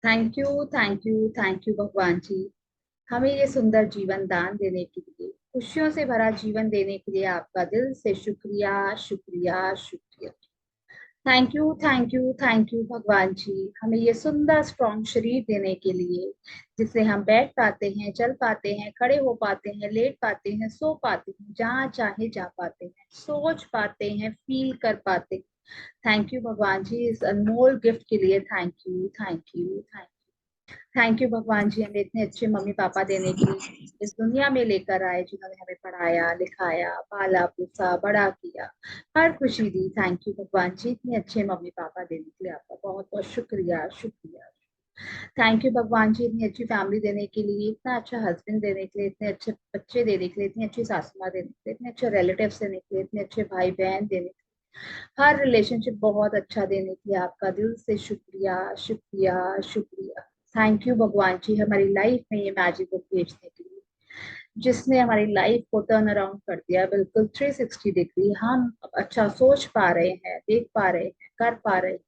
Thank you भगवान जी, हमें ये सुंदर जीवन दान देने के लिए, खुशियों से भरा जीवन देने के लिए आपका दिल से शुक्रिया, शुक्रिया, शुक्रिया। थैंक यू भगवान जी, हमें ये सुंदर स्ट्रॉन्ग शरीर देने के लिए, जिससे हम बैठ पाते हैं, चल पाते हैं, खड़े हो पाते हैं, लेट पाते हैं, सो पाते हैं, जहाँ चाहे जा पाते हैं, सोच पाते हैं, फील कर पाते हैं। थैंक यू भगवान जी, इस अनमोल गिफ्ट के लिए थैंक यू भगवान जी, हमें इतने अच्छे मम्मी पापा देने के लिए, इस दुनिया में लेकर आए, जिन्होंने हमें पढ़ाया लिखाया, पाला पोसा, बड़ा किया, हर खुशी दी। थैंक यू भगवान जी, इतने अच्छे मम्मी पापा देने के लिए आपका बहुत बहुत शुक्रिया, शुक्रिया। थैंक यू भगवान जी, इतनी अच्छी फैमिली देने के लिए, इतना अच्छा हस्बैंड देने के लिए, इतने अच्छे बच्चे देने के लिए, इतनी अच्छी सासू माँ देने के लिए, इतने अच्छे रिलेटिव्स देने के लिए, इतने अच्छे भाई बहन देने के लिए, हर रिलेशनशिप बहुत अच्छा देने के लिए आपका दिल से शुक्रिया, शुक्रिया, शुक्रिया। थैंक यू भगवान जी, हमारी लाइफ में ये मैजिक बुक भेजने के लिए, जिसने हमारी लाइफ को टर्न अराउंड कर दिया, बिल्कुल 360 डिग्री। हम अब अच्छा सोच पा रहे हैं, देख पा रहे हैं, कर पा रहे हैं।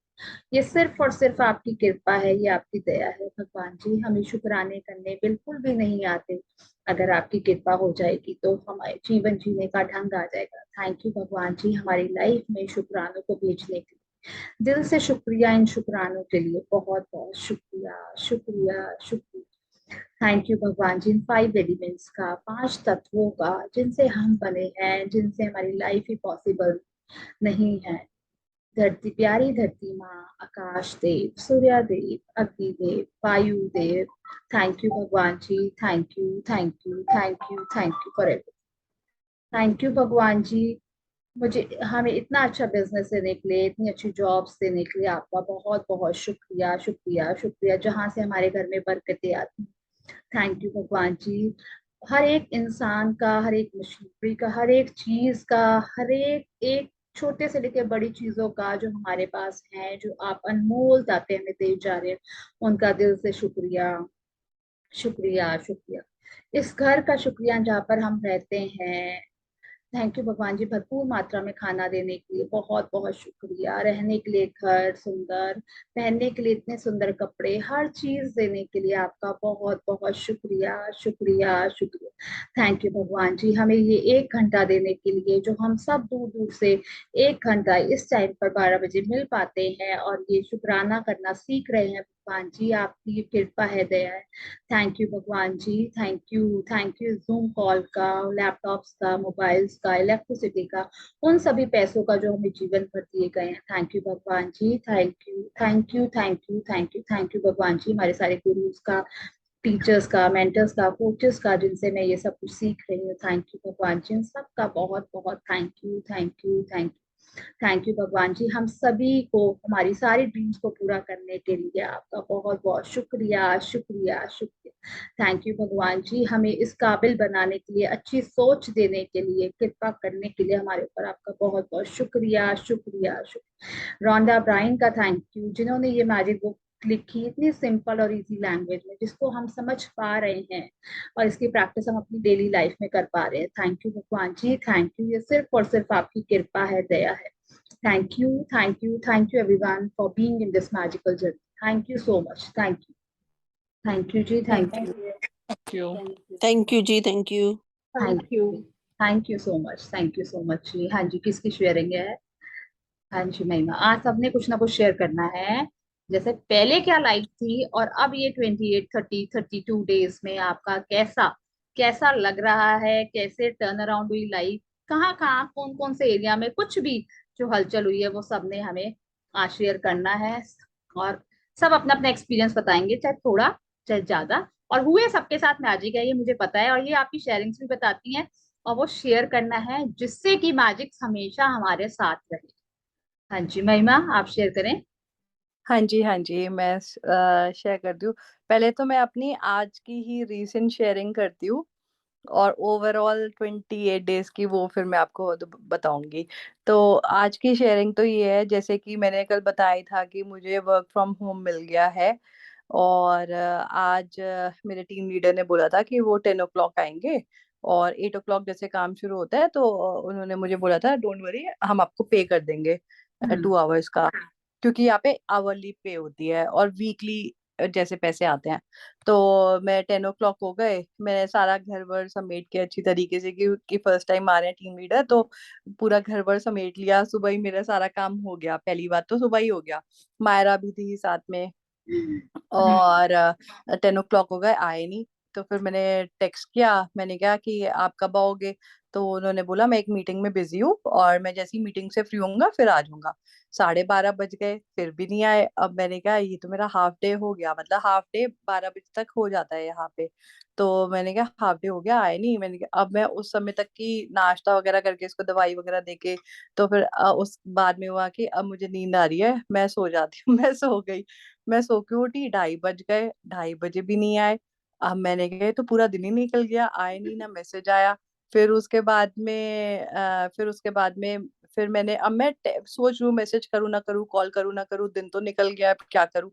ये सिर्फ और सिर्फ आपकी कृपा है, ये आपकी दया है भगवान जी, हमें शुक्राने करने बिल्कुल भी नहीं आते। अगर आपकी कृपा हो जाएगी तो हमारे जीवन जीने का ढंग आ जाएगा। थैंक यू भगवान जी, हमारी लाइफ में शुक्रानों को भेजने के लिए दिल से शुक्रिया, इन शुक्रानों के लिए बहुत बहुत शुक्रिया, शुक्रिया, शुक्रिया। थैंक यू भगवान जी, इन 5 एलिमेंट्स का, 5 तत्वों का, जिनसे हम बने हैं, जिनसे हमारी लाइफ ही पॉसिबल नहीं है। धरती, प्यारी धरती माँ, आकाश देव, सूर्य देव, अग्नि देव, वायु देव। थैंक यू भगवान जी, thank you for everything. Thank you भगवान जी, मुझे हमें इतना अच्छा बिजनेस देने के लिए, इतनी अच्छी जॉब्स देने के लिए आपका बहुत बहुत शुक्रिया, शुक्रिया, शुक्रिया, जहाँ से हमारे घर में बरकतें आती। थैंक यू भगवान जी, हर एक इंसान का, हर एक मशीनरी का, हर एक चीज का, हर एक एक छोटे से लेके बड़ी चीजों का जो हमारे पास है, जो आप अनमोल दाते हमें दे जा रहे हैं, उनका दिल से शुक्रिया, शुक्रिया, शुक्रिया। इस घर का शुक्रिया जहाँ पर हम रहते हैं। थैंक यू भगवान जी, भरपूर मात्रा में खाना देने के लिए बहुत बहुत शुक्रिया, रहने के लिए घर सुंदर, पहनने के लिए इतने सुंदर कपड़े, हर चीज देने के लिए आपका बहुत बहुत शुक्रिया, शुक्रिया, शुक्रिया। थैंक यू भगवान जी, हमें ये 1 घंटा देने के लिए, जो हम सब दूर दूर से 1 घंटा इस टाइम पर 12 बजे मिल पाते हैं और ये शुक्राना करना सीख रहे हैं। भगवान जी, आपकी कृपा है, दया है। थैंक यू भगवान जी, थैंक यू जूम कॉल का, लैपटॉप्स का, मोबाइल्स का, इलेक्ट्रिसिटी का, उन सभी पैसों का जो हमें जीवन भर दिए गए हैं। थैंक यू भगवान जी, थैंक यू भगवान जी, हमारे सारे गुरुज का, टीचर्स का, मेंटर्स का, कोचेस का, जिनसे मैं ये सब कुछ सीख रही हूँ। थैंक यू भगवान जी, इन सबका बहुत बहुत थैंक यू। थैंक यू भगवान जी, हम सभी को हमारी सारी ड्रीम्स को पूरा करने के लिए आपका बहुत बहुत शुक्रिया, शुक्रिया, शुक्रिया। थैंक यू भगवान जी, हमें इस काबिल बनाने के लिए, अच्छी सोच देने के लिए, कृपा करने के लिए हमारे ऊपर आपका बहुत बहुत शुक्रिया, शुक्रिया, शुक्रिया। रोंडा ब्राइन का थैंक यू, जिन्होंने ये मैजिक बुक लिखी इतनी सिंपल और इजी लैंग्वेज में, जिसको हम समझ पा रहे हैं और इसकी प्रैक्टिस हम अपनी डेली लाइफ में कर पा रहे हैं। थैंक यू भगवान जी, थैंक यू, ये सिर्फ और सिर्फ आपकी कृपा है, दया है। Thank you everyone for being in this magical journey. Thank you so much, thank you जी, thank you, thank you. Thank you जी, thank you. Thank you, thank you so much जी। हाँ जी, किसकी शेयरिंग है? हाँ जी महिमा, आज सबने कुछ ना कुछ शेयर करना है। जैसे पहले क्या लाइफ थी और अब ये 28, 30, 32 डेज में आपका कैसा कैसा लग रहा है, कैसे टर्न अराउंड हुई लाइफ, कहाँ कहाँ कौन कौन से एरिया में कुछ भी जो हलचल हुई है, वो सबने हमें आज शेयर करना है। और सब अपना अपना एक्सपीरियंस बताएंगे, चाहे थोड़ा चाहे ज्यादा, और हुए सबके साथ मैजिक है, ये मुझे पता है, और ये आपकी शेयरिंग्स भी बताती हैं। और वो शेयर करना है जिससे कि मैजिक हमेशा हमारे साथ रहे। हाँ जी महिमा, आप शेयर करें। हाँ जी, हाँ जी, मैं शेयर करती हूँ। पहले तो मैं अपनी आज की ही रीसेंट शेयरिंग करती हूँ और ओवरऑल 28 डेज की वो फिर मैं आपको बताऊंगी। तो आज की शेयरिंग तो ये है, जैसे कि मैंने कल बताया था कि मुझे वर्क फ्रॉम होम मिल गया है। और आज मेरे टीम लीडर ने बोला था कि वो 10 o'clock आएंगे और 8 o'clock जैसे काम शुरू होता है, तो उन्होंने मुझे बोला था डोंट वरी, हम आपको पे कर देंगे हम्म। 2 hours का, क्योंकि यहाँ पे आवरली पे होती है और वीकली जैसे पैसे आते हैं। तो मैं 10 o'clock हो गए, मैंने सारा घर वर समेट के अच्छी तरीके से, कि फर्स्ट टाइम आ रहे हैं टीम लीडर, तो पूरा घर वर समेट लिया। सुबह ही मेरा सारा काम हो गया, पहली बात तो सुबह ही हो गया। मायरा भी थी साथ में। और 10 o'clock हो गए, आए नहीं। तो फिर मैंने टेक्स्ट किया, मैंने कहा कि आप कब आओगे। तो उन्होंने बोला मैं एक मीटिंग में बिजी हूँ, और मैं जैसी मीटिंग से फ्री होऊंगा फिर आ जाऊंगा। 12:30 बज गए, फिर भी नहीं आए। अब मैंने कहा ये तो मेरा हाफ डे हो गया, मतलब हाफ डे 12 बजे तक हो जाता है यहाँ पे। तो मैंने कहा हाफ डे हो गया, आए नहीं। मैंने कहा अब मैं उस समय तक की नाश्ता वगैरह करके इसको दवाई वगैरह देके, तो फिर उस बाद में हुआ कि अब मुझे नींद आ रही है, मैं सो जाती हूँ। मैं सो गई। मैं सो के उठी, 2:30 बज गए, 2:30 बजे भी नहीं आए। अब मैंने कहा ये तो पूरा दिन ही निकल गया, आए नहीं, ना मैसेज आया। फिर उसके बाद में फिर मैंने, अब मैं सोच रही हूँ मैसेज करूँ ना करूँ, कॉल करूँ ना करूँ, दिन तो निकल गया, अब क्या करूँ।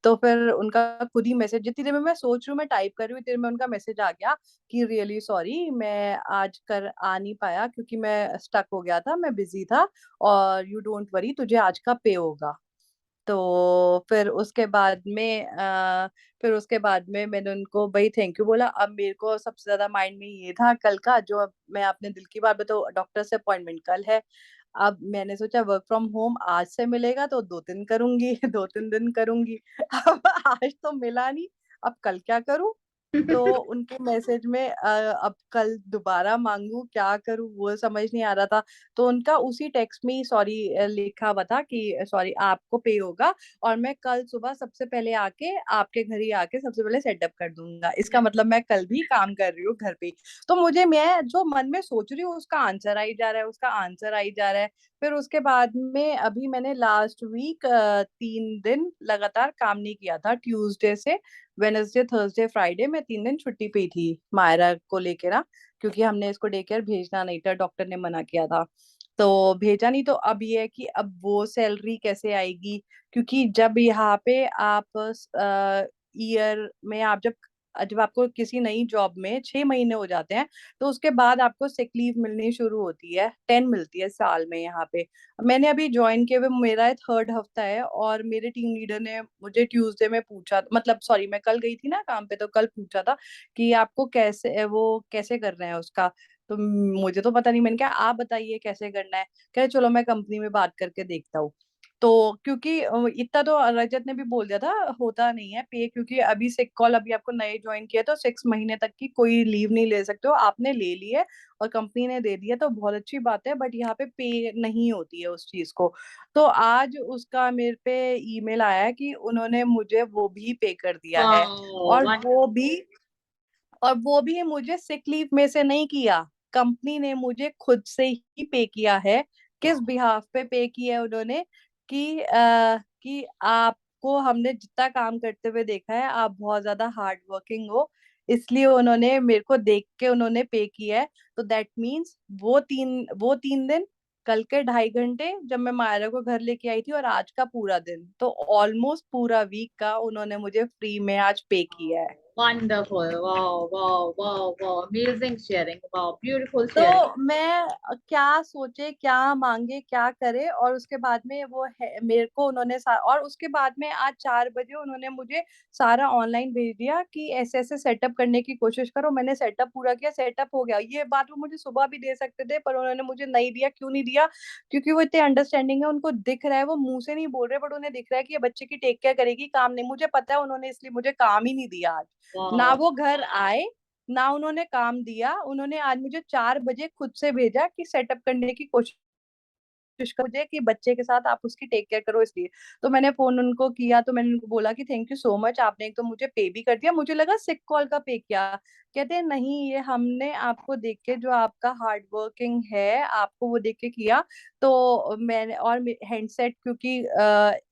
तो फिर उनका खुद ही मैसेज, जितनी देर में मैं सोच रही हूँ, मैं टाइप कर रही हूँ, इतनी देर में उनका मैसेज आ गया कि रियली सॉरी, मैं आज कर आ नहीं पाया क्योंकि मैं स्टक हो गया था, मैं बिजी था, और यू डोंट वरी, तुझे आज का पे होगा। तो फिर उसके बाद में मैंने उनको भाई थैंक यू बोला। अब मेरे को सबसे ज्यादा माइंड में ये था कल का, जो अब मैं अपने दिल की बात बताऊं, डॉक्टर से अपॉइंटमेंट कल है। अब मैंने सोचा वर्क फ्रॉम होम आज से मिलेगा तो 2 दिन करूंगी, 2-3 दिन करूंगी। अब आज तो मिला नहीं, अब कल क्या करूं। तो उनके मैसेज में अब कल दोबारा मांगू, क्या करूं, वो समझ नहीं आ रहा था। तो उनका उसी टेक्स्ट में ही सॉरी लिखा हुआ था कि सॉरी आपको पे होगा, और मैं कल सुबह सबसे पहले आके आपके घर ही आके सबसे पहले सेटअप कर दूंगा। इसका मतलब मैं कल भी काम कर रही हूँ घर पे ही। तो मुझे, मैं जो मन में सोच रही हूँ उसका आंसर आई जा रहा है, उसका आंसर आई जा रहा है। फिर उसके बाद में अभी मैंने लास्ट वीक 3 दिन लगातार काम नहीं किया था, ट्यूसडे से वेनेसडे थर्सडे फ्राइडे मैं 3 दिन छुट्टी पे ही थी मायरा को लेकर ना, क्योंकि हमने इसको डे केयर भेजना नहीं था, डॉक्टर ने मना किया था। तो भेजा नहीं। तो अब ये है कि अब वो सैलरी कैसे आएगी, क्योंकि जब यहाँ पे आप ईयर में आप जब आपको किसी नई जॉब में 6 महीने हो जाते हैं, तो उसके बाद आपको सिक लीव मिलनी शुरू होती है, 10 मिलती है साल में यहाँ पे। मैंने अभी ज्वाइन किए हुए मेरा 3rd हफ्ता है, और मेरे टीम लीडर ने मुझे ट्यूसडे में पूछा, मतलब सॉरी मैं कल गई थी ना काम पे, तो कल पूछा था कि आपको कैसे, वो कैसे कर रहे हैं उसका। तो मुझे तो पता नहीं, मैंने कहा आप बताइए कैसे करना है। कह रहे चलो मैं कंपनी में बात करके देखता हूँ। तो क्योंकि इतना तो रजत ने भी बोल दिया था, होता नहीं है पे, क्योंकि अभी सिक कॉल, अभी आपको नए ज्वाइन किया तो 6 महीने तक की कोई लीव नहीं ले सकते हो, आपने ले ली है और कंपनी ने दे दिया तो बहुत अच्छी बात है, बट यहाँ पे पे नहीं होती है उस चीज को। तो आज उसका मेरे पे ईमेल आया है कि उन्होंने मुझे वो भी पे कर दिया है, वाओ, और वो वंडरफुल। भी और वो भी मुझे सिक लीव में से नहीं किया, कंपनी ने मुझे खुद से ही पे किया है। किस बिहाफ पे पे किया है उन्होंने, कि आपको हमने जितना काम करते हुए देखा है, आप बहुत ज्यादा हार्ड वर्किंग हो, इसलिए उन्होंने मेरे को देख के उन्होंने पे किया है। तो दैट मीन्स वो तीन दिन, कल के 2.5 घंटे जब मैं मायरा को घर लेके आई थी, और आज का पूरा दिन, तो ऑलमोस्ट पूरा वीक का उन्होंने मुझे फ्री में आज पे किया है। Wonderful. Wow, wow, wow, wow. Amazing sharing. Wow, beautiful तो sharing. मैं क्या सोचे, क्या मांगे, क्या करे, और उसके बाद में वो है मेरे को उन्होंने और उसके बाद में आज 4 बजे उन्होंने मुझे सारा ऑनलाइन भेज दिया कि ऐसे ऐसे सेटअप करने की कोशिश करो। मैंने सेटअप पूरा किया, सेटअप हो गया। ये बात वो मुझे सुबह भी दे सकते थे, पर उन्होंने मुझे नहीं दिया। क्यों नहीं दिया? क्योंकि वो इतने अंडरस्टैंडिंग है, उनको दिख रहा है, वो मुंह से नहीं बोल रहे, बट उन्हें दिख रहा है कि ये बच्चे की टेक केयर करेगी, काम नहीं। मुझे पता है उन्होंने इसलिए मुझे काम ही नहीं दिया आज। ना Wow. वो घर आए, ना उन्होंने काम दिया। उन्होंने आज मुझे 4 बजे खुद से भेजा कि सेटअप करने की कोशिश मुझे, कि बच्चे के साथ आप उसकी टेक केयर करो इसलिए। तो मैंने फोन उनको किया, तो मैंने उनको बोला कि थैंक यू सो मच, आपने एक तो मुझे पे भी कर दिया, मुझे लगा सिक कॉल का पे किया। कहते हैं नहीं, ये हमने आपको देख के, जो आपका हार्ड वर्किंग है, आपको वो देख के किया। तो मैंने, और हैंडसेट, क्योंकि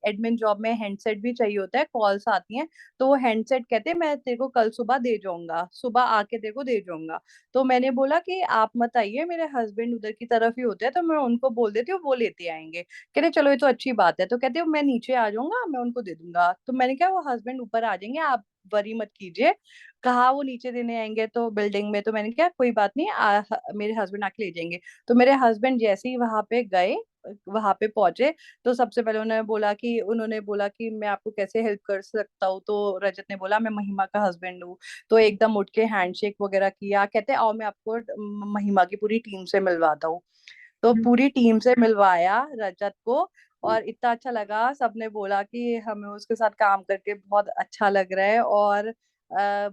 एडमिन जॉब में हैंडसेट भी चाहिए होता है, कॉल्स आती हैं, तो वो हैंडसेट कहते हैं मैं तेरे को कल सुबह दे जाऊंगा, सुबह आके तेरे को दे जाऊंगा। तो मैंने बोला कि आप मत आइए, मेरे हस्बैंड उधर की तरफ ही होते हैं, तो मैं उनको बोल देती हूँ, वो लेते आएंगे। कह रहे चलो ये तो अच्छी बात है। तो कहते हो मैं नीचे आ जाऊंगा, मैं उनको दे दूंगा। तो मैंने कहा वो हस्बैंड ऊपर आ जाएंगे, आप वरी मत कीजिए। कहा वो नीचे देने आएंगे तो बिल्डिंग में, तो मैंने कहा कोई बात नहीं, मेरे हस्बैंड आके ले जाएंगे। तो मेरे हस्बैंड जैसे ही वहां पे गए, वहां पे पहुंचे तो सबसे पहले उन्होंने बोला कि मैं आपको कैसे हेल्प कर सकता हूँ। तो रजत ने बोला मैं महिमा का हस्बैंड हूँ। तो एकदम उठ के हैंडशेक वगैरह किया, कहते आओ मैं आपको महिमा की पूरी टीम से मिलवाता हूँ। तो पूरी टीम से मिलवाया रजत को, और इतना अच्छा लगा। सबने बोला कि हमें उसके साथ काम करके बहुत अच्छा लग रहा है, और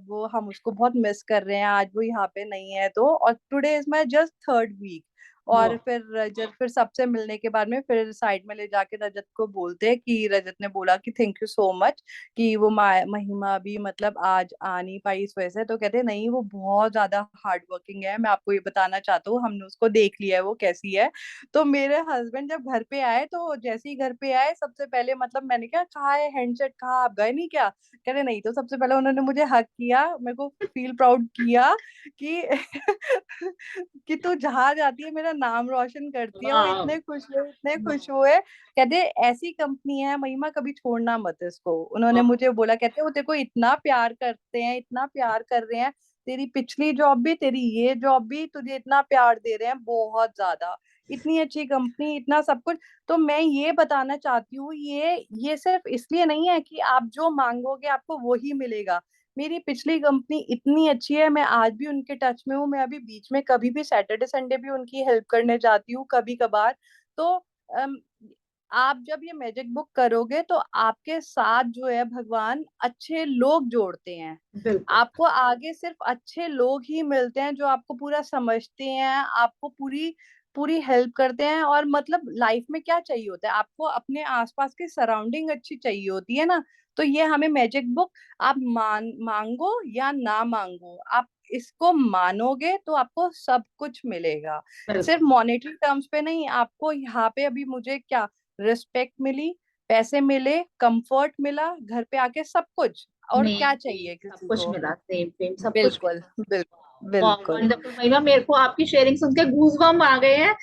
वो हम उसको बहुत मिस कर रहे हैं। आज वो यहाँ पे नहीं है तो, और today is my just third week. और फिर सबसे मिलने के बाद में फिर साइड में ले जाके रजत को बोलते हैं कि रजत ने बोला कि थैंक यू सो मच कि वो महिमा भी मतलब आज आ नहीं पाई इस वजह से। तो कहते नहीं, वो बहुत ज्यादा हार्ड वर्किंग है, मैं आपको ये बताना चाहता हूँ, हमने उसको देख लिया है वो कैसी है। तो मेरे हस्बैंड जब घर पे आए, तो जैसे ही घर पे आए सबसे पहले मतलब मैंने क्या कहा है, हैंडसेट कहा, आप गए नहीं क्या? कह रहे नहीं। तो सबसे पहले उन्होंने मुझे हक किया, मेरे को फील प्राउड किया कि कि तू जहां जाती है मेरा नाम रोशन करती है। वो वाह। इतने खुश हुए, इतने खुश हुए। कहते ऐसी कंपनी है महिमा, कभी छोड़ना मत इसको। उन्होंने मुझे बोला, कहते वो तेरे को इतना प्यार करते हैं, इतना प्यार कर रहे हैं, तेरी पिछली जॉब भी तेरी ये जॉब भी तुझे इतना प्यार दे रहे हैं, बहुत ज्यादा। इतनी अच्छी कंपनी, इतना सब कुछ। तो मैं ये बताना चाहती हूँ, ये सिर्फ इसलिए नहीं है कि आप जो मांगोगे आपको वही मिलेगा। मेरी पिछली कंपनी इतनी अच्छी है, मैं आज भी उनके टच में हूँ। मैं अभी बीच में कभी भी सैटरडे संडे भी उनकी हेल्प करने जाती हूँ कभी कभार। तो अम, आप जब ये मैजिक बुक करोगे तो आपके साथ जो है भगवान अच्छे लोग जोड़ते हैं। बिल्कुल आपको आगे सिर्फ अच्छे लोग ही मिलते हैं जो आपको पूरा समझते हैं, आपको पूरी पूरी हेल्प करते हैं। और मतलब लाइफ में क्या चाहिए होता है, आपको अपने आसपास की सराउंडिंग अच्छी चाहिए होती है ना। तो ये हमें मैजिक बुक, आप मांगो या ना मांगो, आप इसको मानोगे तो आपको सब कुछ मिलेगा। सिर्फ बिल्कुल मॉनेटरी टर्म्स पे नहीं, आपको यहाँ पे अभी मुझे क्या रिस्पेक्ट मिली, पैसे मिले, कंफर्ट मिला, घर पे आके सब कुछ। और क्या मेन चाहिए सब किसी कुछ को? मिला, सेम सेम सब कुछ बिल्कुल मिला। बिल्कुल वाह बिल्कुल। वंडरफुल महिमा, मेरे को आपकी शेयरिंग सुन के गूज बम आ गए हैं।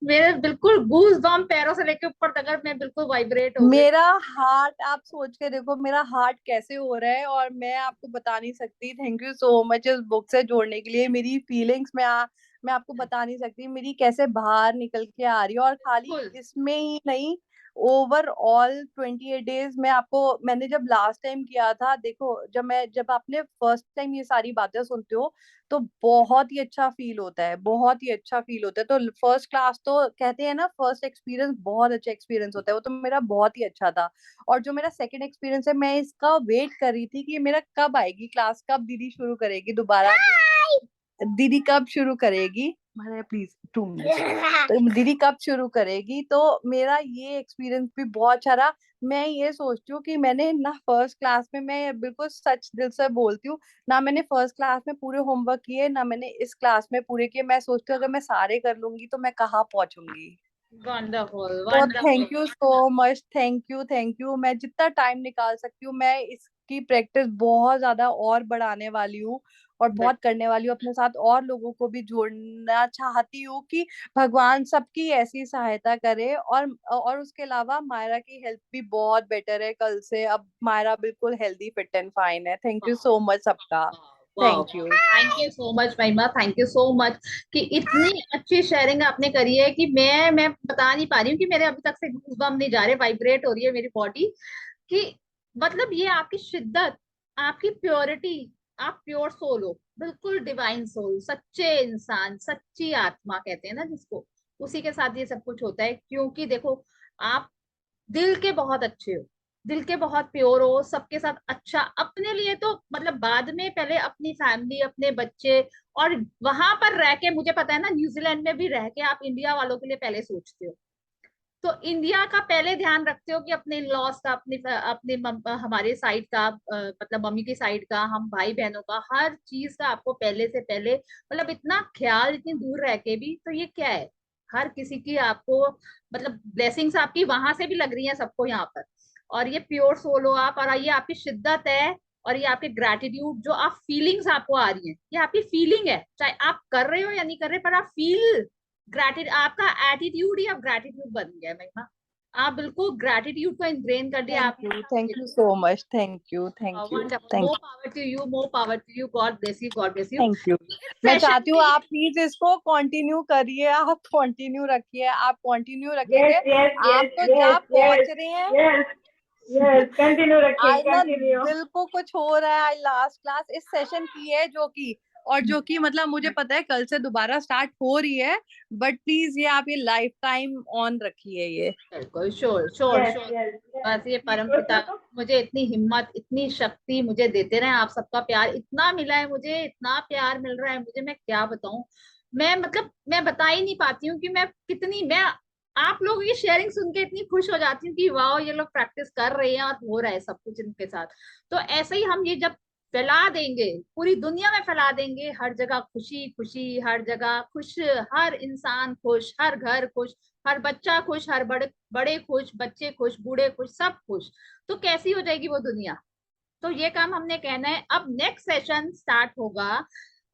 मेरे बिल्कुल गूज बम पैरों से लेके ऊपर तक मैं बिल्कुल वाइब्रेट हो गई। मेरा हार्ट, आप सोच के देखो मेरा हार्ट कैसे हो रहा है, और मैं आपको बता नहीं सकती। थैंक यू सो मच इस बुक से जोड़ने के लिए। मेरी फीलिंग्स मैं आपको बता नहीं सकती मेरी कैसे बाहर निकल के आ रही है। और खाली बिल्कुल इसमें ही नहीं, ओवरऑल 28 डेज में आपको, मैंने जब लास्ट टाइम किया था, देखो जब आपने फर्स्ट टाइम ये सारी बातें सुनते हो तो बहुत ही अच्छा फील होता है, बहुत ही अच्छा फील होता है। तो फर्स्ट क्लास तो कहते हैं ना, फर्स्ट एक्सपीरियंस बहुत अच्छा एक्सपीरियंस होता है, वो तो मेरा बहुत ही अच्छा था। और जो मेरा सेकंड एक्सपीरियंस है, मैं इसका वेट कर रही थी कि मेरा कब आएगी क्लास, कब दीदी शुरू करेगी दोबारा, दीदी कब शुरू करेगी, मारा प्लीज 2 मिनट, तो दीदी कब शुरू करेगी। तो मेरा ये एक्सपीरियंस भी बहुत अच्छा रहा। मैं ये सोचती हूँ कि मैंने ना फर्स्ट क्लास में, मैं बिल्कुल सच दिल से बोलती हूँ, ना मैंने फर्स्ट क्लास में पूरे होमवर्क किए, ना मैंने इस क्लास में पूरे किए। मैं सोचती हूँ अगर मैं सारे कर लूंगी तो मैं कहाँ पहुंचूंगी। वंडरफुल तो wonderful. Thank you so much, thank you. मैं जितना टाइम निकाल सकती हूँ, मैं इसकी प्रैक्टिस बहुत ज्यादा और बढ़ाने वाली हूँ, और बहुत करने वाली हूँ अपने साथ। और लोगों को भी जोड़ना चाहती हूँ कि भगवान सबकी ऐसी सहायता करे। और उसके अलावा मायरा की हेल्थ भी बहुत बेटर है कल से। अब मायरा बिल्कुल हेल्दी फिट एंड फाइन है। थैंक यू सो मच सबका। वाह, thank you. Thank you so much महिमा, थैंक यू सो मच कि इतनी अच्छी शेयरिंग आपने करी है कि मैं बता नहीं पा रही हूँ कि मेरे अभी तक से गूज़बम्प नहीं जा रहे, वाइब्रेट हो रही है मेरी बॉडी। कि मतलब ये आपकी शिद्दत, आपकी प्योरिटी, आप प्योर सोल हो, बिल्कुल डिवाइन सोल, सच्चे इंसान, सच्ची आत्मा कहते हैं ना जिसको, उसी के साथ ये सब कुछ होता है। क्योंकि देखो, आप दिल के बहुत अच्छे हो, दिल के बहुत प्योर हो, सबके साथ अच्छा, अपने लिए तो मतलब बाद में, पहले अपनी फैमिली, अपने बच्चे। और वहां पर रह के मुझे पता है ना, न्यूजीलैंड में भी रह के आप इंडिया वालों के लिए पहले सोचते हो। तो इंडिया का पहले ध्यान रखते हो कि अपने लॉस का, हमारे साइड का, मतलब मम्मी की साइड का, हम भाई बहनों का, हर चीज का आपको पहले से पहले मतलब इतना ख्याल, इतनी दूर रह के भी। तो ये क्या है, हर किसी की आपको मतलब ब्लेसिंग्स आपकी वहां से भी लग रही है सबको यहाँ पर। और ये प्योर सोल हो आप, और ये आपकी शिद्दत है, और ये आपके ग्रेटिट्यूड, जो आप फीलिंग्स आपको आ रही है, ये आपकी फीलिंग है, चाहे आप कर रहे हो या नहीं कर रहे, पर आप फील ग्रेटिट्यूड, आपका एटीट्यूड ही अब ग्रेटिट्यूड बन गया है महिमा। आप बिल्कुल ग्रेटिट्यूड को इनग्रेन कर दिया आपने। Thank you so much, thank you wonderful, more power to you, more power to you, God bless you, God bless you. Thank you. इस मैं सेशन चाहती हूँ में आप प्लीज इसको कंटिन्यू करिए, आप कंटिन्यू रखिए, आप कंटिन्यू Yes, रखेंगे, yes, आप yes, तो yes, जहाँ पहुंच yes, रहे हैं yes, yes. Continue, Rakhi. आज ना Continue. दिल को कुछ हो रहा है। आज लास्ट क्लास इस सेशन की है जो कि मतलब मुझे पता है कल से दोबारा स्टार्ट हो रही है, बट प्लीज ये आप ये लाइफ टाइम ऑन रखिए ये। बिल्कुल, sure sure Yes, sure. yes, बस ये yes. परम पिता मुझे इतनी हिम्मत, इतनी शक्ति मुझे देते रहे। आप सबका प्यार इतना मिला है मुझे, इतना प्यार मिल रहा है मुझे, मैं क्या बताऊं। मैं मतलब मैं बता ही नहीं पाती हूँ कि मैं आप लोगों की शेयरिंग सुन के इतनी खुश हो जाती हूँ कि वाह, ये लोग प्रैक्टिस कर रहे हैं और हो रहा है सब कुछ इनके साथ। तो ऐसे ही हम ये जब फैला देंगे, पूरी दुनिया में फैला देंगे, हर जगह खुशी खुशी, हर जगह खुश, हर इंसान खुश, हर घर खुश, हर बच्चा खुश, हर बड़े बड़े खुश, बच्चे खुश, बूढ़े खुश, सब खुश, तो कैसी हो जाएगी वो दुनिया। तो ये काम हमने कहना है। अब नेक्स्ट सेशन स्टार्ट होगा।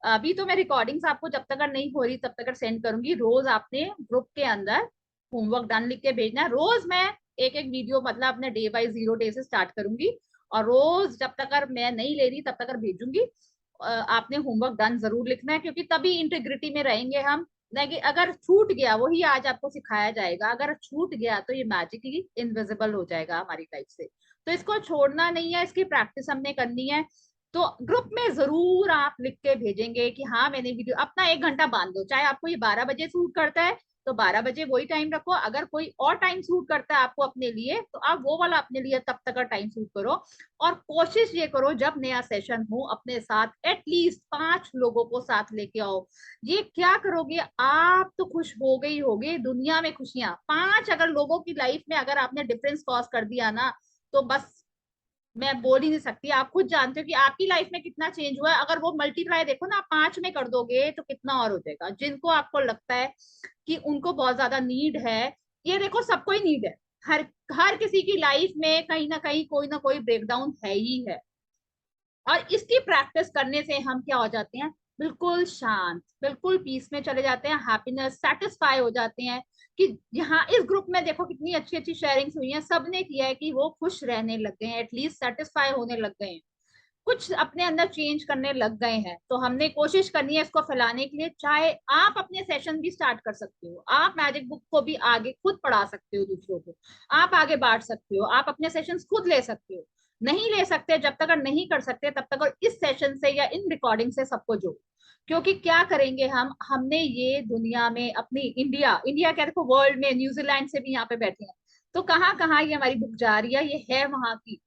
अभी तो मैं रिकॉर्डिंग्स आपको जब तक नहीं हो रही तब तक सेंड करूंगी। रोज आपने ग्रुप के अंदर होमवर्क डन लिख के भेजना है। रोज मैं एक एक वीडियो मतलब अपने डे बाय 0 डे से स्टार्ट करूंगी, और रोज जब तक मैं नहीं ले रही तब तक भेजूंगी। आपने होमवर्क डन जरूर लिखना है, क्योंकि तभी इंटीग्रिटी में रहेंगे हम। नहीं कि अगर छूट गया, वही आज आपको सिखाया जाएगा, अगर छूट गया तो ये मैजिकली इनविजिबल हो जाएगा हमारी लाइफ से। तो इसको छोड़ना नहीं है, इसकी प्रैक्टिस हमने करनी है। तो ग्रुप में जरूर आप लिख के भेजेंगे कि हाँ मैंने वीडियो, अपना 1 घंटा बांध दो। चाहे आपको ये 12 बजे सूट करता है तो 12 बजे वही टाइम रखो। अगर कोई और टाइम सूट करता है आपको अपने लिए, तो आप वो वाला अपने लिए तब तक का टाइम सूट करो। और कोशिश ये करो जब नया सेशन हो अपने साथ एटलीस्ट 5 लोगों को साथ लेके आओ। ये क्या करोगे, आप तो खुश हो गई होगे, दुनिया में खुशियां। 5 अगर लोगों की लाइफ में अगर आपने डिफरेंस कॉज कर दिया ना, तो बस मैं बोल ही नहीं सकती। आप खुद जानते हो कि आपकी लाइफ में कितना चेंज हुआ है। अगर वो मल्टीप्लाई देखो ना, आप 5 में कर दोगे तो कितना और हो जाएगा। जिनको आपको लगता है कि उनको बहुत ज्यादा नीड है, ये देखो सबको ही नीड है। हर हर किसी की लाइफ में कहीं ना कोई ब्रेकडाउन है ही है। और इसकी प्रैक्टिस करने से हम क्या हो जाते हैं, बिल्कुल शांत, बिल्कुल पीस में चले जाते हैं, हैप्पीनेस, सेटिस्फाई हो जाते हैं। कि यहाँ इस ग्रुप में देखो कितनी अच्छी अच्छी शेयरिंग्स हुई हैं, सबने किया है कि वो खुश रहने लग गए हैं, एटलीस्ट सेटिस्फाई होने लग गए हैं, कुछ अपने अंदर चेंज करने लग गए हैं। तो हमने कोशिश करनी है इसको फैलाने के लिए। चाहे आप अपने सेशन भी स्टार्ट कर सकते हो, आप मैजिक बुक को भी आगे खुद पढ़ा सकते हो दूसरों को, आप आगे बांट सकते हो, आप अपने सेशंस खुद ले सकते हो। नहीं ले सकते जब तक, नहीं कर सकते तब तक, और इस सेशन से या इन रिकॉर्डिंग से सबको जोड़ो। क्योंकि क्या करेंगे हम, हमने ये दुनिया में अपनी इंडिया इंडिया क्या देखो, वर्ल्ड में न्यूजीलैंड से भी यहाँ पे बैठे हैं, तो कहाँ कहाँ ये हमारी बुक जा रही है, ये है वहां की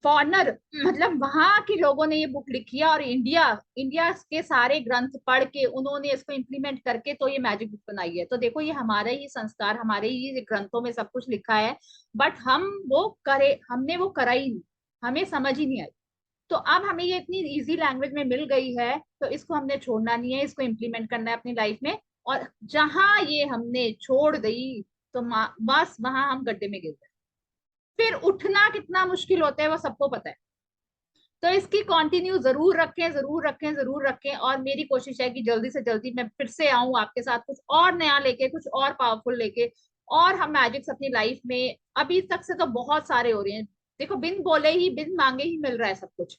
फॉरनर, मतलब वहां के लोगों ने ये बुक लिखी है। और इंडिया इंडिया के सारे ग्रंथ पढ़ के उन्होंने इसको इम्प्लीमेंट करके तो ये मैजिक बुक बनाई है। तो देखो ये हमारे ही संस्कार, हमारे ही ग्रंथों में सब कुछ लिखा है, बट हमने वो करा ही नहीं, हमें समझ ही नहीं आई। तो अब हमें ये इतनी इजी लैंग्वेज में मिल गई है, तो इसको हमने छोड़ना नहीं है, इसको इम्प्लीमेंट करना है अपनी लाइफ में। और जहां ये हमने छोड़ दी, तो बस वहां हम गड्ढे में गिर गए। फिर उठना कितना मुश्किल होता है वो सबको पता है। तो इसकी कंटिन्यू जरूर रखें, जरूर रखें, जरूर रखें। और मेरी कोशिश है कि जल्दी से जल्दी मैं फिर से आऊं आपके साथ कुछ और नया लेके, कुछ और पावरफुल लेके। और हम मैजिक्स अपनी लाइफ में अभी तक से तो बहुत सारे हो रहे हैं। देखो बिन बोले ही, बिन मांगे ही मिल रहा है सब कुछ।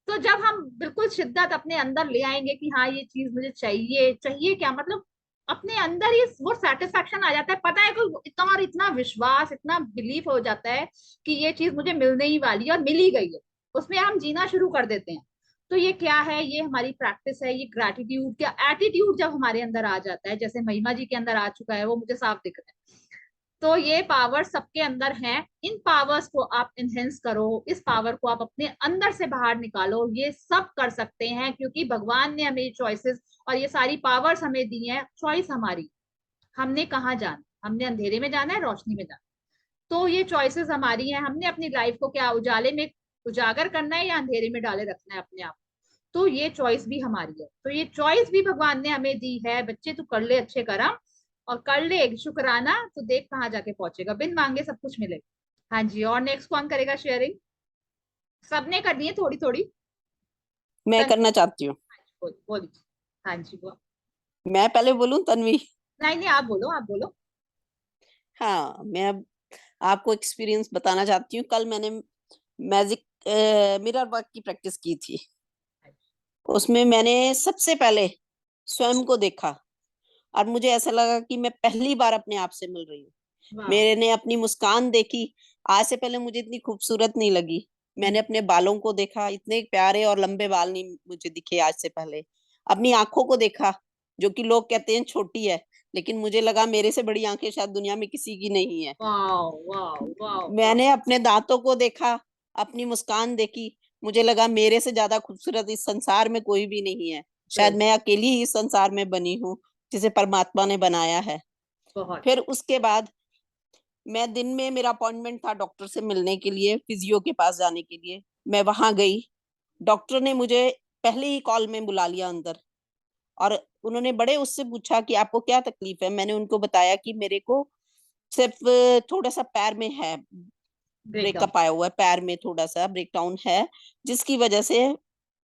तो जब हम बिल्कुल शिद्दत अपने अंदर ले आएंगे कि हाँ ये चीज मुझे चाहिए, चाहिए क्या मतलब, अपने अंदर ही वो सेटिस्फेक्शन आ जाता है, पता है कि इतना, और इतना विश्वास, इतना बिलीफ हो जाता है कि ये चीज मुझे मिलने ही वाली है और मिल ही गई है, उसमें हम जीना शुरू कर देते हैं। तो ये क्या है, ये हमारी प्रैक्टिस है। ये ग्रैटिट्यूड क्या एटीट्यूड जब हमारे अंदर आ जाता है, जैसे महिमा जी के अंदर आ चुका है, वो मुझे साफ दिख रहा है। तो ये पावर सबके अंदर है। इन पावर्स को आप इनहेंस करो, इस पावर को आप अपने अंदर से बाहर निकालो। ये सब कर सकते हैं क्योंकि भगवान ने हमें चॉइसेस और ये सारी पावर्स हमें दी हैं। चॉइस हमारी, हमने कहाँ जाना, हमने अंधेरे में जाना है, रोशनी में जाना। तो ये चॉइसेस हमारी हैं, हमने अपनी लाइफ को क्या उजाले में उजागर करना है या अंधेरे में डाले रखना है अपने आप। तो ये चॉइस भी हमारी है। तो ये चॉइस भी भगवान ने हमें दी है। बच्चे तू कर ले अच्छे कर्म, और कर ले शुक्राना, तो देख कहाँ जाके पहुंचेगा, बिन मांगे सब कुछ मिलेगा। हाँ जी, और नेक्स्ट कौन करेगा शेयरिंग? सबने करनी है थोड़ी थोड़ी। मैं तन करना चाहती हूँ। बोलिए। हाँ जी, वो मैं पहले बोलूं तन्वी? नहीं नहीं, आप बोलो, आप बोलो। हाँ, मैं अब आपको एक्सपीरियंस बताना चाहती हूँ। कल मैंने मैजिक मिरर वर्क की प्रैक्टिस की थी। उसमें मैंने सबसे पहले स्वयं को देखा और मुझे ऐसा लगा कि मैं पहली बार अपने आप से मिल रही हूँ। वाह। मैंने अपनी मुस्कान देखी। आज से पहले मुझे इतनी खूबसूरत नहीं लगी। मैंने अपने बालों को देखा, इतने प्यारे और लंबे बाल नहीं मुझे दिखे आज से पहले। अपनी आंखों को देखा, जो कि लोग कहते हैं छोटी है, लेकिन मुझे लगा मेरे से बड़ी आंखें शायद दुनिया में किसी की नहीं है। वाह वाह वाह वाह। मैंने अपने दांतों को देखा, अपनी मुस्कान देखी, मुझे लगा मेरे से ज्यादा खूबसूरत इस संसार में कोई भी नहीं है। शायद बिल्कुल। मैं अकेली ही इस संसार में बनी हूँ, जिसे परमात्मा ने बनाया है। बहुत। फिर उसके बाद मैं दिन में मेरा अपॉइंटमेंट था डॉक्टर से मिलने के लिए, फिजियो के पास जाने के लिए। मैं वहां गई। डॉक्टर ने मुझे पहले ही कॉल में बुला लिया अंदर और उन्होंने बड़े उससे पूछा कि आपको क्या तकलीफ है। मैंने उनको बताया कि मेरे को सिर्फ थोड़ा सा पैर में है, ब्रेकडाउन। ब्रेकअप आया हुआ है, पैर में थोड़ा सा ब्रेकडाउन है, जिसकी वजह से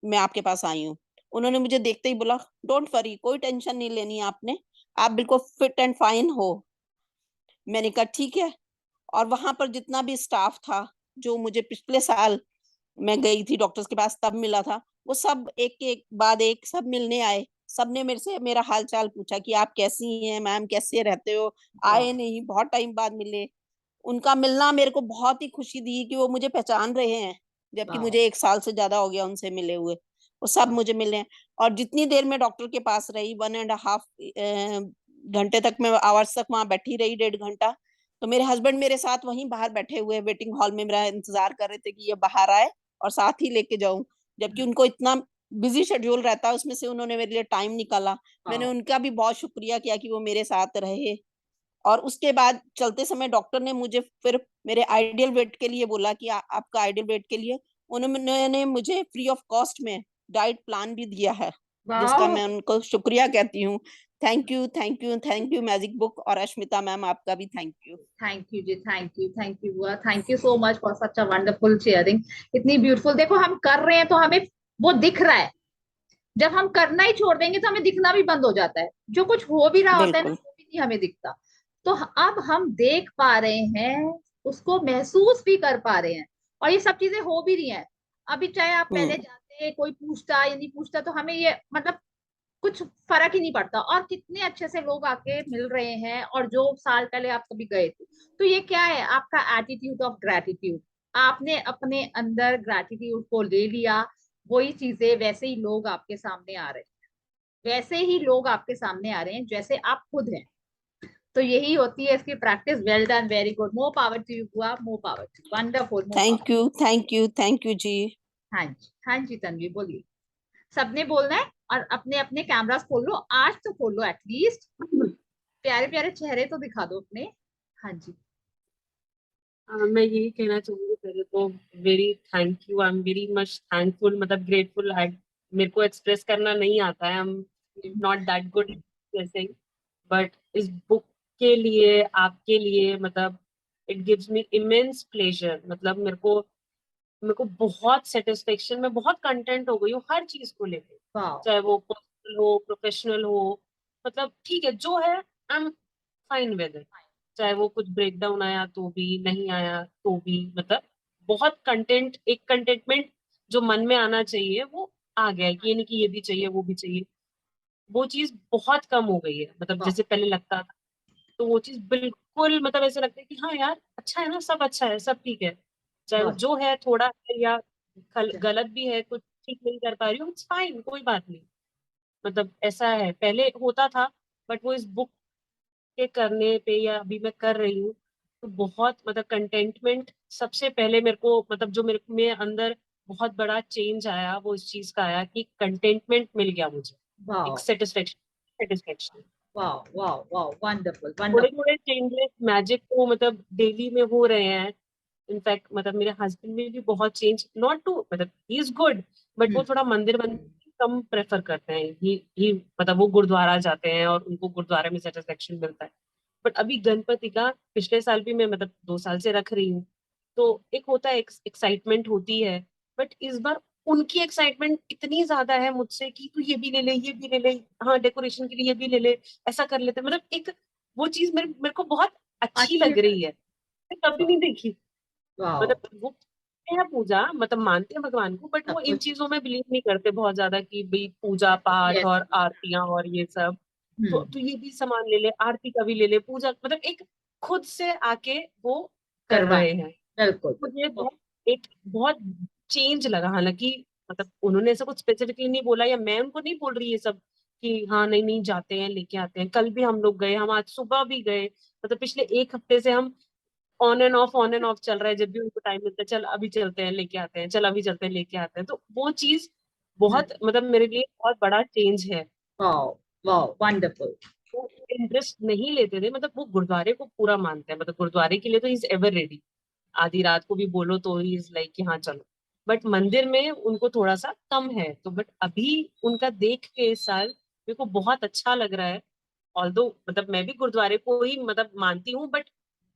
मैं आपके पास आई हूँ। उन्होंने मुझे देखते ही बोला, डोंट वरी, कोई टेंशन नहीं लेनी है आपने, आप बिल्कुल फिट एंड फाइन हो। मैंने कहा ठीक है। और वहां पर जितना भी स्टाफ था, जो मुझे पिछले साल मैं गई थी डॉक्टर्स के पास तब मिला था, वो सब एक के एक बाद एक सब मिलने आए। सबने मेरे से मेरा हाल चाल पूछा कि आप कैसी हैं मैम, कैसे रहते हो। वाह आए नहीं, बहुत टाइम बाद मिले। उनका मिलना मेरे को बहुत ही खुशी दी कि वो मुझे पहचान रहे हैं, जबकि वाह मुझे 1 साल से ज्यादा हो गया उनसे मिले हुए। वो सब वाह। मुझे मिले हैं। और जितनी देर मैं डॉक्टर के पास रही, 1.5 घंटे तक मैं आवर्स तक वहां बैठी रही, 1.5 घंटा। तो मेरे हस्बैंड मेरे साथ वहीं बाहर बैठे हुए वेटिंग हॉल में मेरा इंतजार कर रहे थे कि ये बाहर आए और साथ ही लेके जाऊं, जबकि उनको इतना बिजी शेड्यूल रहता है, उसमें से उन्होंने मेरे लिए टाइम निकाला। मैंने वाह उनका भी बहुत शुक्रिया किया कि वो मेरे साथ रहे। और उसके बाद चलते समय डॉक्टर ने मुझे फिर मेरे आइडियल वेट के लिए बोला कि आपका आइडियल वेट के लिए उन्होंने मुझे फ्री ऑफ कॉस्ट में डाइट प्लान भी दिया है, जिसका वाह। मैं उनको शुक्रिया कहती हूँ। Thank you, thank you, thank you magic book. और अश्मिता मैम, आपका भी थैंक यू। थैंक यू जी, थैंक यू बुआ, thank you so much for such a wonderful sharing. इतनी ब्यूटीफुल, देखो हम कर रहे हैं तो हमें वो दिख रहा है। जब हम करना ही छोड़ देंगे तो हमें दिखना भी बंद हो जाता है। जो कुछ हो भी रहा होता है ना, बिल्कुल। वो भी नहीं हमें दिखता। तो अब हम देख पा रहे हैं, उसको महसूस भी कर पा रहे हैं, और ये सब चीजें हो भी रही हैं। अभी चाहे आप पहले हम्म। जाते, कोई पूछता या नहीं पूछता, तो हमें ये मतलब कुछ फर्क ही नहीं पड़ता। और कितने अच्छे से लोग आके मिल रहे हैं, और जो साल पहले आप कभी गए थे। तो ये क्या है, आपका एटीट्यूड ऑफ ग्रेटिट्यूड। आपने अपने अंदर ग्रेटिट्यूड को ले लिया। वही चीजें, वैसे ही लोग आपके सामने आ रहे हैं, वैसे ही लोग आपके सामने आ रहे हैं जैसे आप खुद हैं। तो यही होती है इसकी practice. Well done, very good, more power to you बुआ, more power to you, wonderful, more thank power. You, thank you, thank you जी। हाँ जी, हाँ जी तन्वी बोलिए। सबने बोलना है, और अपने अपने कैमरास खोल लो, आज तो खोल लो एटलीस्ट। प्यारे प्यारे चेहरे तो दिखा दो अपने। हाँ जी। मैं यही कहना चाहूंगी पहले तो, very thank you, I am very much thankful, मतलब ग्रेटफुल। मेरे को एक्सप्रेस करना नहीं आता है, I am not that good जैसे। बट इस बुक के लिए, आपके लिए, मतलब it gives me immense pleasure. मतलब मेरे को बहुत सेटिस्फेक्शन, मैं बहुत कंटेंट हो गई हूँ हर चीज को लेकर, वाह। चाहे वो पर्सनल हो, प्रोफेशनल हो। मतलब ठीक है जो है, I am fine with it. चाहे वो कुछ ब्रेक डाउन आया तो भी, नहीं आया तो भी, मतलब बहुत कंटेंट, एक कंटेंटमेंट जो मन में आना चाहिए वो आ गया है। कि ये नहीं कि ये भी चाहिए वो भी चाहिए, वो चीज बहुत कम हो गई है। मतलब वाह। जैसे पहले लगता था, तो वो चीज बिल्कुल, मतलब ऐसे लगता है कि हाँ यार अच्छा है ना, सब अच्छा है, सब ठीक है। चाहे वो वाह। जो है थोड़ा है या गलत भी है, कुछ ठीक नहीं कर पा रही हूँ, इट्स फाइन, कोई बात नहीं। मतलब ऐसा है, पहले होता था, बट वो इस बुक के करने पे या अभी मैं कर रही हूँ, तो बहुत मतलब कंटेंटमेंट सबसे पहले मेरे को, मतलब जो मेरे में अंदर बहुत बड़ा चेंज आया, वो इस चीज का आया कि कंटेंटमेंट मिल गया मुझे, एक वाह। Satisfaction, satisfaction. वाह वाह वाह, वंडरफुल थोड़े वंडरफुल। थोड़े चेंजेस मैजिक को मतलब डेली में हो रहे हैं। इनफैक्ट मतलब मेरे हस्बैंड में भी बहुत चेंज, नॉट टू, मतलब ही इज गुड, बट वो थोड़ा मंदिर मंदिर कम प्रेफर करते हैं। ही मतलब वो गुरुद्वारा जाते हैं और उनको गुरुद्वारे में सेटिस्फेक्शन मिलता है। बट अभी गणपति का पिछले साल भी मैं मतलब 2 साल से रख रही हूँ, तो एक होता है, एक्साइटमेंट होती है। बट इस बार उनकी एक्साइटमेंट इतनी ज्यादा है मुझसे कि तू ये भी ले ले, ये भी ले ले, हाँ डेकोरेशन के लिए ये भी ले ले, ऐसा कर लेते, मतलब एक वो चीज मेरे मेरे को बहुत अच्छी अच्छी लग रही है, मैंने कभी नहीं देखी। वाओ, मतलब वो करते हैं पूजा, मतलब मानते हैं भगवान को, बट वो सब इन कुछ। चीजों में बिलीव नहीं करते बहुत ज्यादा कि भाई पूजा पाठ यस। और आरतियां और ये सब। तो ये भी सामान ले ले, आरती का भी ले ले, पूजा, मतलब एक खुद से आके वो कर करवा, रहे हैं। बिल्कुल मुझे बहुत चेंज लगा। हालांकि मतलब उन्होंने ऐसा कुछ स्पेसिफिकली नहीं बोला, या मैं उनको नहीं बोल रही ये सब कि हाँ नहीं नहीं जाते हैं लेके आते हैं। कल भी हम लोग गए, हम आज सुबह भी गए, मतलब पिछले एक हफ्ते से हम ऑन एंड ऑफ चल रहा है। जब भी उनको टाइम मिलता है, चल अभी चलते हैं लेके आते हैं, चल अभी चलते हैं लेके आते हैं। तो वो चीज बहुत, मतलब मेरे लिए बहुत बड़ा चेंज है। Wow, wow, wonderful. वो इंटरेस्ट नहीं लेते थे, मतलब वो गुरुद्वारे को पूरा मानते हैं, मतलब गुरुद्वारे के लिए तो इज एवर रेडी। आधी रात को भी बोलो तो ही इज लाइक कि हाँ चलो। बट मंदिर में उनको थोड़ा सा कम है। तो बट अभी उनका देख के इस साल मेरे को बहुत अच्छा लग रहा है। ऑल्दो मतलब मैं भी गुरुद्वारे को ही मतलब मानती हूँ, बट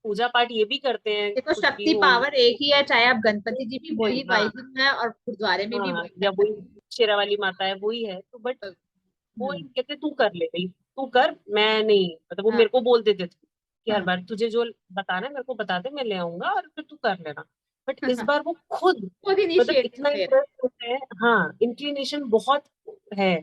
पूजा पाठ ये भी करते हैं, देखो, कुछ भी शक्ति हो। पावर एक ही है, चाहे आप गणपति जी भी वही हाँ वाहिनी है और गुरुद्वारे में भी हाँ, वही या वही गणपति शेरा वाली माता है वही है। तो बट जी। वो कहते तू कर ले भाई, तू कर, मैं नहीं। मतलब वो हाँ, मेरे को बोल देते थे कि हर हाँ, बार तुझे जो बताना है मेरे को बता दे, मैं ले आऊंगा और फिर तू कर लेना। बट इस हाँ, बार वो खुद, खुद मतलब इनिशिएटिव इतना ले रहे इंटरेस्ट होता है, हाँ इंक्लिनेशन बहुत है।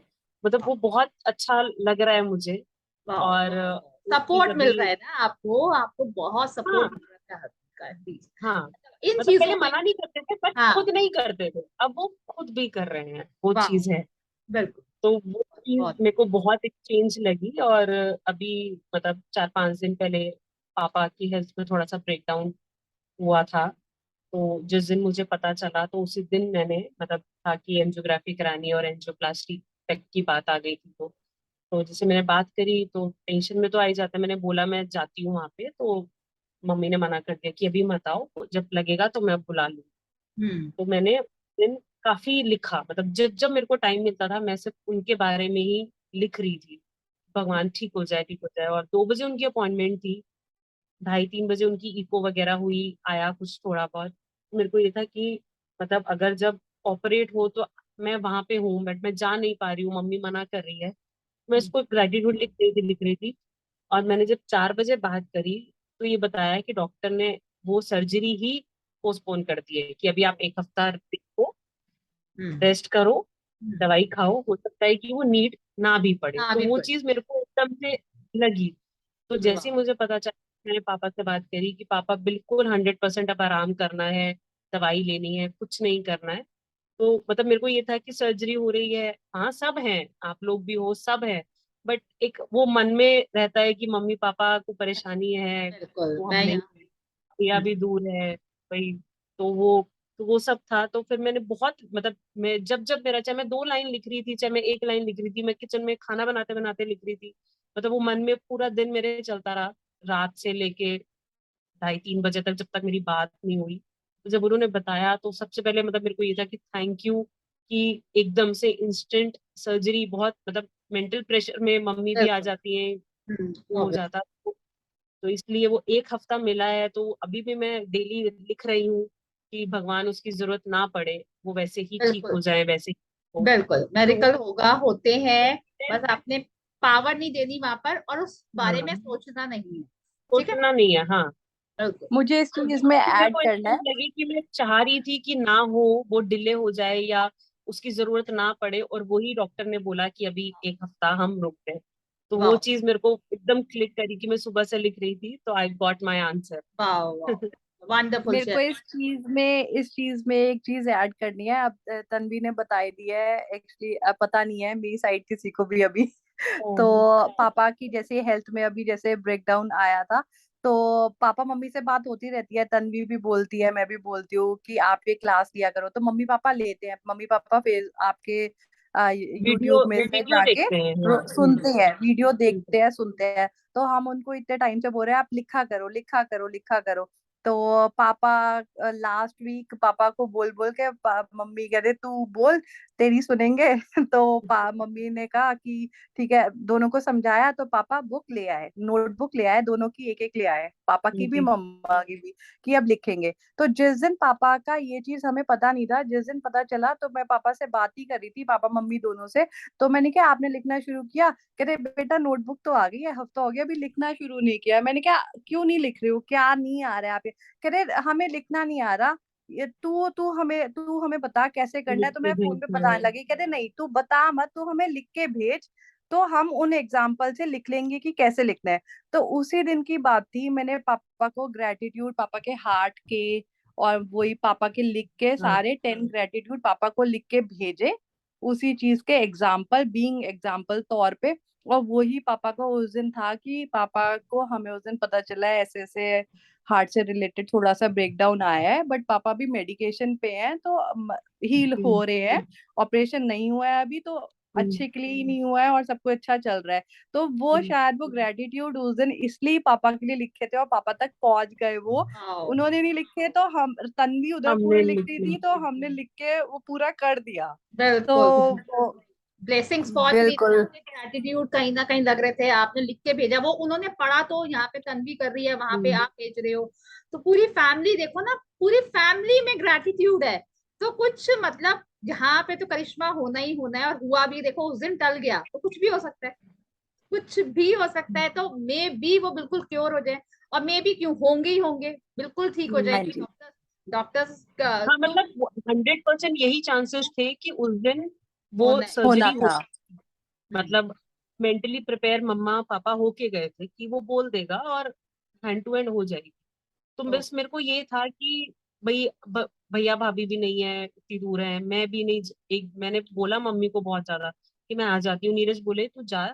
मतलब हैं। वो बहुत अच्छा लग रहा है मुझे। वाओ, और वाओ, वो चीज सपोर्ट मिल अभी, रहा है ना आपको, आपको बहुत हाँ सपोर्ट मिल रहा है का प्लीज हाँ, इन मतलब पहले चीजों में। मना नहीं करते थे, बट हाँ, खुद नहीं करते थे, अब वो खुद भी कर रहे हैं, वो वाह, चीज है। बिल्कुल, तो वो चीज बहुत। मेरे को बहुत एक चेंज लगी। और अभी मतलब 4-5 दिन पहले पापा की हेल्थ में थोड़ा सा ब्रेकडाउन हुआ था। तो जिस दिन मुझे पता चला, तो उसी दिन मैंने मतलब था कि एंजियोग्राफी करानी है और एंजियोप्लास्टी तक की बात आ गई थी। तो जैसे मैंने बात करी तो टेंशन में तो आ ही जाता है। मैंने बोला मैं जाती हूँ वहां पे, तो मम्मी ने मना कर दिया कि अभी मत आओ, जब लगेगा तो मैं बुला लूँ। हम्म। तो मैंने उस दिन काफी लिखा, मतलब जब जब मेरे को टाइम मिलता था मैं सिर्फ उनके बारे में ही लिख रही थी। भगवान ठीक हो जाए, ठीक हो जाए। और 2 बजे उनकी अपॉइंटमेंट थी, 2:30-3 बजे उनकी इको वगैरह हुई, आया कुछ थोड़ा बहुत। मेरे को ये था कि मतलब अगर जब ऑपरेट हो तो मैं वहां पे हूँ, बट मैं जा नहीं पा रही हूँ, मम्मी मना कर रही है। मैं इसको ग्रेटिट्यूड लिख रही थी। और मैंने जब 4 बजे बात करी, तो ये बताया कि डॉक्टर ने वो सर्जरी ही पोस्टपोन कर दी है, कि अभी आप एक हफ्ता देखो, हम्म। रेस्ट करो, हम्म। दवाई खाओ, हो सकता है कि वो नीड ना भी पड़े। हाँ, तो अभी वो पढ़। चीज मेरे को एकदम से लगी। तो जैसे वाह, ही मुझे पता चला, मैंने पापा से बात करी कि पापा बिल्कुल 100% अब आराम करना है, दवाई लेनी है, कुछ नहीं करना है। तो मतलब मेरे को ये था कि सर्जरी हो रही है, हाँ सब हैं, आप लोग भी हो, सब है। बट एक वो मन में रहता है कि मम्मी पापा को परेशानी है, बिल्कुल, तो हम मैं नहीं, यहाँ। भैया हम्म। भी दूर है भाई। तो वो सब था। तो फिर मैंने बहुत, मतलब मैं जब जब मेरा, चाहे मैं 2 लाइन लिख रही थी, चाहे मैं 1 लाइन लिख रही थी, मैं किचन में खाना बनाते बनाते लिख रही थी, मतलब वो मन में पूरा दिन मेरे चलता रहा, रात से लेके 2:30-3 बजे तक, जब तक मेरी बात नहीं हुई। तो जब उन्होंने बताया, तो सबसे पहले मतलब मेरे को ये था कि थैंक यू, कि एकदम से इंस्टेंट सर्जरी। बहुत मतलब मेंटल प्रेशर में मम्मी भी आ बिल्कुल। जाती है, वो हो obvious। जाता। तो इसलिए वो एक हफ्ता मिला है, तो अभी भी मैं डेली लिख रही हूँ कि भगवान उसकी जरूरत ना पड़े, वो वैसे ही ठीक बिल्कुल, हो जाए, वैसे ही हो। बिल्कुल तो मेरिकल होगा, होते हैं। बस आपने पावर नहीं देनी वहां पर, और उस बारे में हाँ, सोचना नहीं है। ठीक है ना? सोचना नहीं है, हाँ। बिल्कुल। मुझे इस तो चीज वो में चीज़ मेरे ऐड को करना इतनी है। लगी कि मैं चाह रही थी कि ना हो, वो डिले हो जाए या उसकी जरूरत ना पड़े, और वही डॉक्टर ने बोला कि अभी एक हफ्ता हम रुकते हैं। तो वो वाह, चीज मेरे को एकदम क्लिक करी कि मैं सुबह से लिख रही थी, तो आई गॉट माई आंसर। वाह, वाह, वंडरफुल मेरे को शेयर। इस चीज में एक चीज ऐड करनी है। अब तन्वी ने बता दिया है एक्चुअली, पता नहीं है मेरी साइड किसी को भी अभी। तो पापा की जैसे हेल्थ में अभी जैसे ब्रेकडाउन आया था, तो पापा मम्मी से बात होती रहती है, तन्वी भी बोलती है, मैं भी बोलती हूँ कि आप ये क्लास लिया करो। तो मम्मी पापा लेते हैं, मम्मी पापा फेस आपके वीडियो यूट्यूब में से वीडियो जाके देखते हैं, हाँ। सुनते हैं, वीडियो सुनते देखते हैं, सुनते हैं। तो हम उनको इतने टाइम से बोल रहे हैं आप लिखा करो, लिखा करो, लिखा करो। तो पापा लास्ट वीक पापा को बोल बोल के मम्मी कहते तू बोल तेरी सुनेंगे तो मम्मी ने कहा कि ठीक है, दोनों को समझाया तो पापा बुक ले आए, नोटबुक ले आए, दोनों की एक एक ले आए, पापा की भी जी मम्मा की भी, कि अब लिखेंगे। तो जिस दिन पापा का ये चीज हमें पता नहीं था, जिस दिन पता चला तो मैं पापा से बात ही कर रही थी, पापा मम्मी दोनों से। तो मैंने कहा आपने लिखना शुरू किया? कहते बेटा नोटबुक तो आ गई है, हफ्ता हो गया, अभी लिखना शुरू नहीं किया। मैंने कहा क्यों नहीं लिख रहे हो, क्या नहीं आ रहा है आप? कह रहे हमें लिखना नहीं आ रहा, ये तू हमें बता कैसे करना है। लिख तो के मैं फोन पे भेजना बताने है। लगी, कहते नहीं तू बता मत, तू हमें लिख के भेज, तो हम उन एग्जाम्पल से लिख लेंगे कि कैसे लिखना है। तो उसी दिन की बात थी, मैंने पापा को ग्रेटिट्यूड पापा के हार्ट के और वही पापा के लिख के हाँ सारे 10 ग्रेटिट्यूड पापा को लिख के भेजे, उसी चीज के एग्जाम्पल बीइंग एग्जाम्पल तौर पे। और वही पापा का उस दिन था कि पापा को हमें उस दिन पता चला है ऐसे ऐसे हार्ट से रिलेटेड थोड़ा सा ब्रेकडाउन आया है, बट पापा भी मेडिकेशन पे हैं, तो हील जी हो रहे हैं। ऑपरेशन नहीं हुआ है अभी, तो हम्म, अच्छे के लिए ही नहीं हुआ है और सब कुछ अच्छा चल रहा है। तो वो हम्म, शायद वो ग्रेटिट्यूड उस दिन इसलिए पापा के लिए लिखे थे और पापा तक पहुंच गए वो। वाओ, उन्होंने नहीं लिखे तो हम, तन्वी उधर पूरे हमने लिख लिख रही लिया। थी तो हमने लिख के वो पूरा कर दिया। तो बिल्कुल। वो ब्लेसिंग्स पहुंच रही थी, बिल्कुल। आपके ग्रेटिट्यूड कहीं ना कहीं लग रहे थे, आपने लिख के भेजा, वो उन्होंने पढ़ा, तो यहाँ पे तन्वी कर रही है, वहां पे हम्म, आप भेज रहे हो। तो पूरी फैमिली देखो ना, पूरी फैमिली में ग्रेटिट्यूड है। तो कुछ मतलब यहाँ पे तो करिश्मा होना ही होना है, और हुआ भी। देखो उस दिन टल गया तो कुछ भी हो सकता है, कुछ भी हो सकता है। तो मे बी वो बिल्कुल क्योर हो जाए, और मे बी क्यों होंगे ही होंगे, बिल्कुल ठीक हो हाँ जाएगी। जी। डॉक्टर्स डॉक्टर्स हाँ तो मतलब 100% यही चांसेस थे कि उस दिन वो होना है। होना सर्जरी हो। था। मतलब मेंटली प्रिपेयर मम्मा पापा होके गए थे कि वो बोल देगा और हैंड टू हैंड हो जाएगी। तो ओ, बस मेरे को ये था कि भाई भैया भाभी भी नहीं है, इतनी दूर है, मैं भी नहीं। एक मैंने बोला मम्मी को बहुत ज्यादा कि मैं आ जाती हूँ। नीरज बोले तू जा,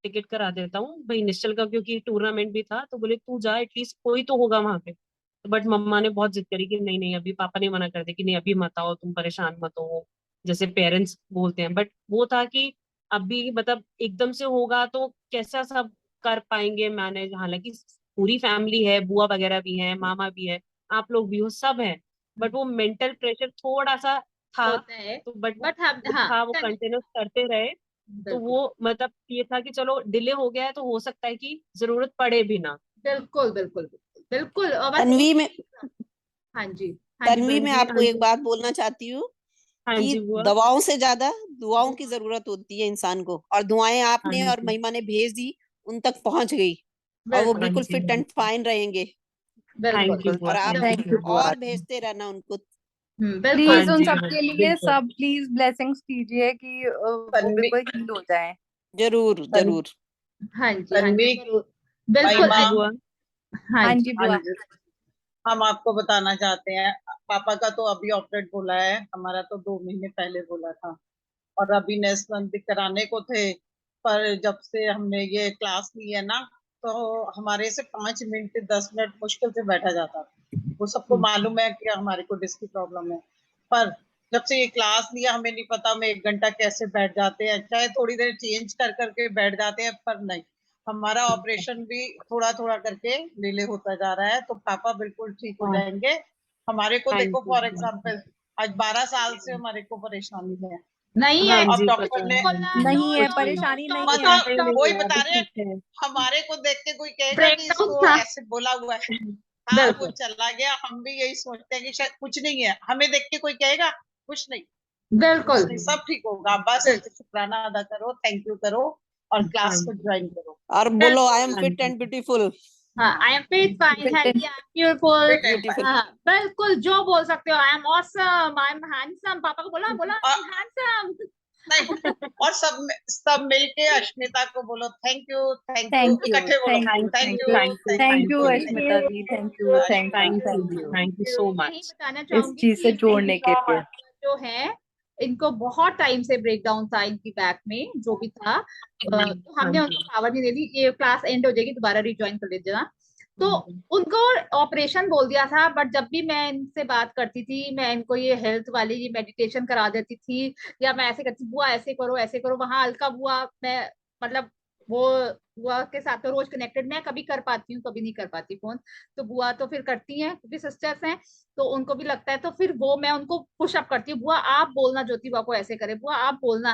टिकट करा देता हूँ भाई निश्चल का, क्योंकि टूर्नामेंट भी था, तो बोले तू जा, एटलीस्ट कोई तो होगा वहां पे। बट मम्मा ने बहुत जिद करी कि नहीं नहीं, अभी पापा ने मना कर दिया कि नहीं अभी मत आओ, तुम परेशान मत हो, जैसे पेरेंट्स बोलते हैं। बट वो था कि अभी मतलब एकदम से होगा तो कैसा सब कर पाएंगे मैनेज। हालांकि पूरी फैमिली है, बुआ वगैरह भी है, मामा भी है, आप लोग भी हो, सब है। बट वो मेंटल प्रेशर थोड़ा सा था। होता है। तो बट वो बट हम, वो हाँ, था, वो कंटिन्यूस करते रहे। तो बिल्कुल वो मतलब ये था कि चलो डिले हो गया है तो हो सकता है कि जरूरत पड़े भी ना। बिल्कुल बिल्कुल बिल्कुल बिल्कुल। और बस तन्वी में हाँ जी, हाँ जी, तन्वी बोलो। मैं हाँ जी आपको हाँ एक जी बात बोलना चाहती हूँ हाँ कि जी बुआ। दवाओं से ज्यादा दुआओं की जरूरत होती है इंसान को, और दुआएं हाँ आपने और जी महिमा ने भेज दी, उन तक पहुंच गई, और वो बिल्कुल हाँ बिल्कुल जी फिट हाँ एंड जी। फाइन रहेंगे। बिल्कुल थैंक यू बिल्कुल। बुआ, और आप थैंक थैंक यू यू। बुआ। और भेजते रहना उनको। बिल्कुल। हाँ प्लीज उन जी हाँ सबके जी लिए बिल्कुल। सब प्लीज ब्लेसिंग्स कीजिए कि वो तन्वी बिल्कुल हील हो जाए। जरूर तन, जरूर। हाँ जी, हाँ जी, तन्वी जरूर। हाँ बिल्कुल महिमा, जी बुआ। हाँ हाँ जी, जी हाँ बुआ। जी, हम आपको बताना चाहते हैं, पापा का तो अभी ऑपरेट बोला है, हमारा तो 2 महीने पहले बोला था, और अभी नेशनल भी कराने को थे। पर जब से हमने ये क्लास ली है ना, तो हमारे से 5 मिनट 10 मिनट मुश्किल से बैठा जाता था। वो सबको मालूम है कि हमारे को डिस्क की प्रॉब्लम है, पर जब से ये क्लास लिया हमें नहीं पता हम 1 घंटा कैसे बैठ जाते हैं, चाहे थोड़ी देर चेंज कर करके बैठ जाते हैं, पर नहीं, हमारा ऑपरेशन भी थोड़ा थोड़ा करके डिले होता जा रहा है, तो पापा बिल्कुल ठीक हो हाँ जाएंगे। हमारे को थैंक देखो, यू। फॉर एग्जाम्पल आज 12 साल से हमारे को परेशानी है। नहीं है, हाँ अब जी डॉक्टर पता ने, है। बोला नो नहीं है, कुछ नो नहीं, नो, परेशानी नहीं स्टॉप है। स्टॉप मतलब नहीं स्टॉप। वही नहीं बता अभी रहे हैं, ठीक है। हमारे को देख के कोई कहेगा कि ब्रेकडाउन इसको था। ऐसे बोला हुआ है। हाँ वो बिल्कुल चला गया, हम भी यही सोचते हैं कि शायद कुछ नहीं है, हमें देख के कोई कहेगा कुछ नहीं, कुछ बिल्कुल नहीं, सब ठीक होगा, बस बिल्कुल शुक्राना अदा करो, थैंक यू करो, और हाँ क्लास को जी ज्वाइन करो। और बोलो आई बिल्कुल। एम हाँ फिट जी एंड ब्यूटीफुल। हाँ, I am fit fine, fit healthy, I am beautiful. Fit and fine. Beautiful. हाँ, बिल्कुल जो बोल सकते हो। I am awesome, I am handsome. पापा को बोला बोला आई एम हैंडसम। नहीं, और सब मिलके अश्मिता को बोलो थैंक यू, थैंक यू, इकट्ठे बोलो, thank you, thank thank you, you, thank you thank thank thank you you you, Ashmita ji, thank you, thank you, thank thank you you thank you so यही much. बताना इस चाहूंगी चीज कि से मेरी जोड़ने के बुआ लिए। जो है, इनको बहुत टाइम से ब्रेकडाउन था इनकी बैक में, जो भी था। तो हाँ हमने जी उनको पावर नहीं दे दी, ये क्लास एंड हो जाएगी, दोबारा रिज्वाइन कर लीजिएगा। तो उनको ऑपरेशन बोल दिया था। बट जब भी मैं इनसे बात करती थी, मैं इनको ये हेल्थ वाली ये मेडिटेशन करा देती थी, या मैं ऐसे करती बुआ ऐसे करो ऐसे करो, वहां अलका बुआ मैं मतलब वो बुआ के साथ तो रोज कनेक्टेड, मैं कभी कर पाती हूँ कभी नहीं कर पाती फोन, तो बुआ तो फिर करती हैं क्योंकि सिस्टर्स हैं, तो उनको भी लगता है, तो फिर वो मैं उनको पुश अप करती हूँ, बुआ आप बोलना ज्योति बुआ को ऐसे करे, बुआ आप बोलना,